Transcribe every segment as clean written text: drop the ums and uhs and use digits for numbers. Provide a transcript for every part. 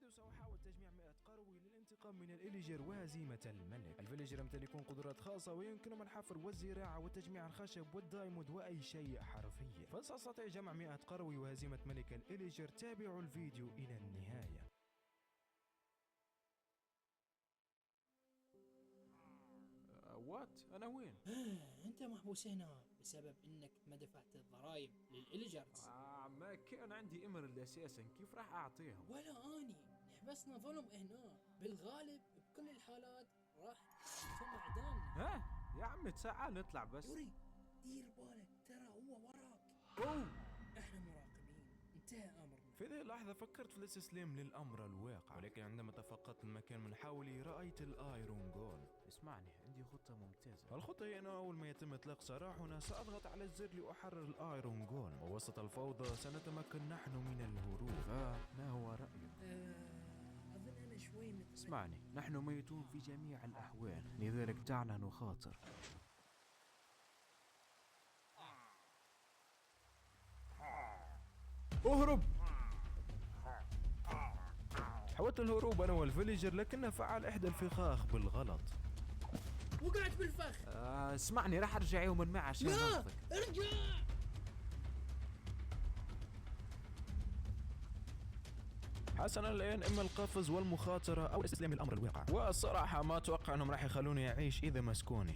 سأحاول تجميع 100 قروي للانتقام من الإليجر وهزيمة الملك. الفيليجر يمتلكون قدرات خاصة ويمكنهم الحفر والزراعة وتجميع الخشب والدايموند وأي شيء حرفيا، فسأستطيع جمع 100 قروي وهزيمة ملك الإليجر. تابعوا الفيديو إلى النهاية. وات؟ أنا وين؟ انت محبوس هنا بسبب انك ما دفعت الضرائب للإليجرز. ما كان عندي إمرالد أساسا، كيف راح أعطيهم؟ ولا اني حبسنا ظلم هنا، بالغالب بكل الحالات راح تم اعدامنا. ها؟ يا عم تعال نطلع بس. يوري دير بالك، ترى هو وراك. أوه. احنا مراقبين، انتهى امرنا. في ذي اللحظة فكرت في الاستسلام للأمر الواقع، ولكن عندما تفقدت المكان من حولي رأيت الآيرون جول. اسمعني، عندي خطة ممتازة. الخطة هي أنه أول ما يتم إطلاق سراحنا سأضغط على الزر لأحرر الآيرون جول، ووسط الفوضى سنتمكن نحن من الهروب. فما هو رأيك؟ اظن انا شوي اسمعني، نحن ميتون في جميع الأحوال، لذلك دعنا نخاطر. اهرب! حاولت الهروب أنا والفيليجر لكن فعل إحدى الفخاخ بالغلط. وقعت بالفخ. اسمعني، راح أرجع يوما ما عشان لا أخذك. ارجع. حسنا، الآن إما القفز والمخاطرة أو الاستسلام للأمر الواقع، والصراحة ما أتوقع أنهم راح يخلوني أعيش إذا مسكوني.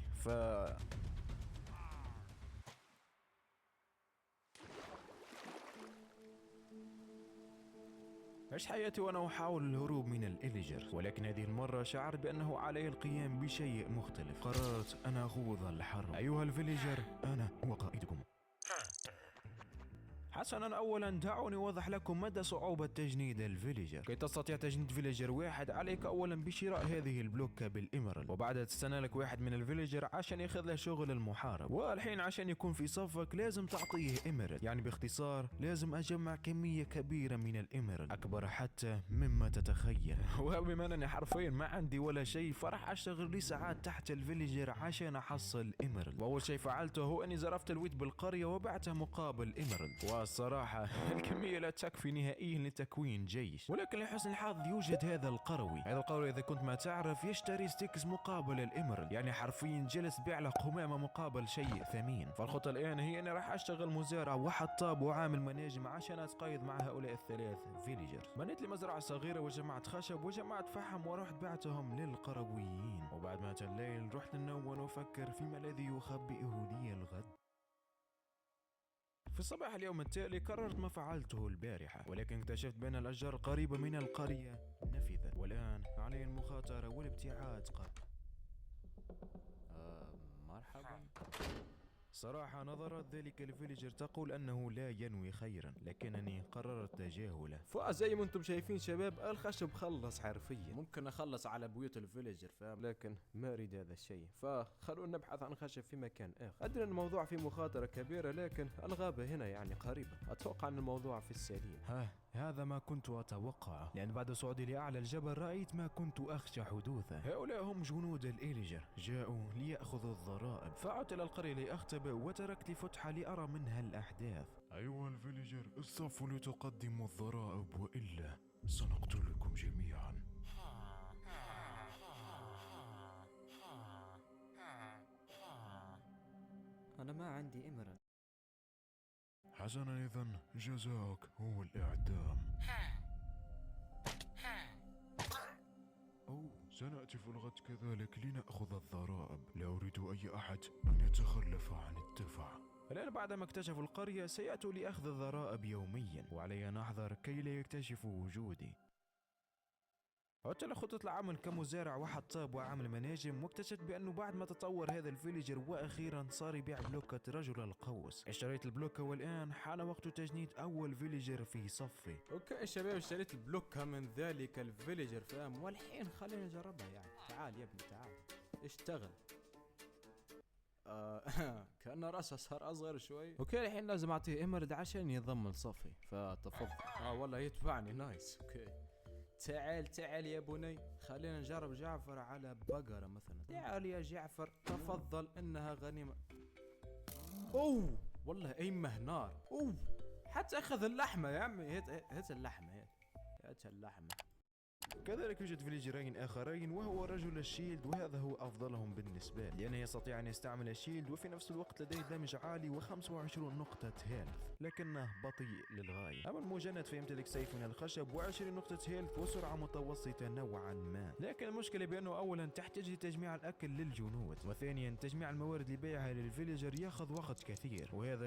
عشت حياتي وأنا أحاول الهروب من الإليجر، ولكن هذه المرة شعرت بأنه علي القيام بشيء مختلف. قررت أن أخوض الحرب. أيها الفيليجر، أنا هو قائدكم. حسنا، أولا دعوني أوضح لكم مدى صعوبة تجنيد الفيليجر. كي تستطيع تجنيد فيليجر واحد عليك أولا بشراء هذه البلوكة بالإمرالد، وبعدها تستنى لك واحد من الفيليجر عشان ياخذ له شغل المحارب. والحين عشان يكون في صفك لازم تعطيه إمرالد، يعني باختصار لازم أجمع كمية كبيرة من الإمرالد، أكبر حتى مما تتخيل. وبما أنني حرفيا ما عندي ولا شيء فراح أشتغل لساعات تحت الفيليجر عشان أحصل إمرالد. وأول شيء فعلته هو أني زرفت الويت بالقرية وبعته مقابل إمرالد. الصراحة الكمية لا تكفي نهائيا لتكوين جيش، ولكن لحسن الحظ يوجد هذا القروي. هذا القروي إذا كنت ما تعرف يشتري ستيكس مقابل الإمرالد، يعني حرفيا جلس بيع له قمامة مقابل شيء ثمين. فالخطة الآن هي أني راح أشتغل مزارع وحطاب وعامل مناجم عشان أتقايض مع هؤلاء الثلاث فيليجرز. بنيت لي مزرعة صغيرة وجمعت خشب وجمعت فحم ورحت بعتهم للقرويين. وبعد ما أتى الليل رحت النوم وأفكر فيما الذي يخبئه لي الغد. في صباح اليوم التالي قررت ما فعلته البارحة، ولكن اكتشفت بأن الأشجار قريبة من القرية نفذت، والآن علي المخاطرة والابتعاد مرحبا. صراحة نظرات ذلك الفيليجر تقول أنه لا ينوي خيرا، لكنني قررت تجاهله. فزي ما انتم شايفين شباب، الخشب خلص حرفيا. ممكن أخلص على بيوت الفيليجر فاهم، لكن ما أريد هذا الشيء، فخلونا نبحث عن خشب في مكان آخر. أدري أن الموضوع فيه مخاطرة كبيرة، لكن الغابة هنا يعني قريبة، أتوقع أن الموضوع في السليم. هذا ما كنت أتوقعه، لأن بعد صعودي لأعلى الجبل رأيت ما كنت أخشى حدوثه. هؤلاء هم جنود الإليجر، جاءوا ليأخذوا الضرائب. فعدت إلى القرية لأختبئ وتركت لي فتحة لأرى منها الأحداث. أيها الفيليجر، اصطفوا لتقدموا الضرائب وإلا سنقتلكم جميعا. أنا ما عندي إمرالد. حسنا، إذن جزاك هو الإعدام. سنأتي في الغد كذلك لنأخذ الضرائب. لا أريد أي أحد أن يتخلف عن الدفع. الآن بعدما اكتشفوا القرية سيأتوا لأخذ الضرائب يوميا، وعلي أن أحذر كي لا يكتشفوا وجودي. عدت لخطة العمل كمزارع وحطاب وعامل مناجم، واكتشفت بأنه بعد ما تطور هذا الفيليجر وأخيرا صار يبيع بلوكة رجل القوس. اشتريت البلوكة والآن حان وقت تجنيد أول فيليجر في صفي. أوكي يا شباب، اشتريت البلوكة من ذلك الفيليجر فاهم، والحين خلينا نجربها يعني. تعال يا ابني تعال اشتغل. كأن رأسه صار أصغر شوي. أوكي الحين لازم أعطيه إمرالد عشان ينضم لصفي، فتفضل. والله يتبعني نايس. أوكي تعال يا بني، خلينا نجرب جعفر على بقرة مثلا. تعال يا جعفر تفضل، إنها غنيمة. أوه والله أيمه نار. أوه حتى أخذ اللحمة يا عمي. هات اللحمة، هات اللحمة. كذلك يوجد فيليجرين آخرين وهو رجل الشيلد، وهذا هو أفضلهم بالنسبة لي لأنه يستطيع أن يستعمل الشيلد وفي نفس الوقت لديه دمج عالي و25 نقطة هيلث، لكنه بطيء للغاية. أما المجند فيمتلك سيف من الخشب و20 نقطة هيلث وسرعة متوسطة نوعا ما، لكن المشكلة بأنه أولا تحتاج لتجميع الأكل للجنود، وثانيا تجميع الموارد لبيعها للفيليجر ياخذ وقت كثير، وهذا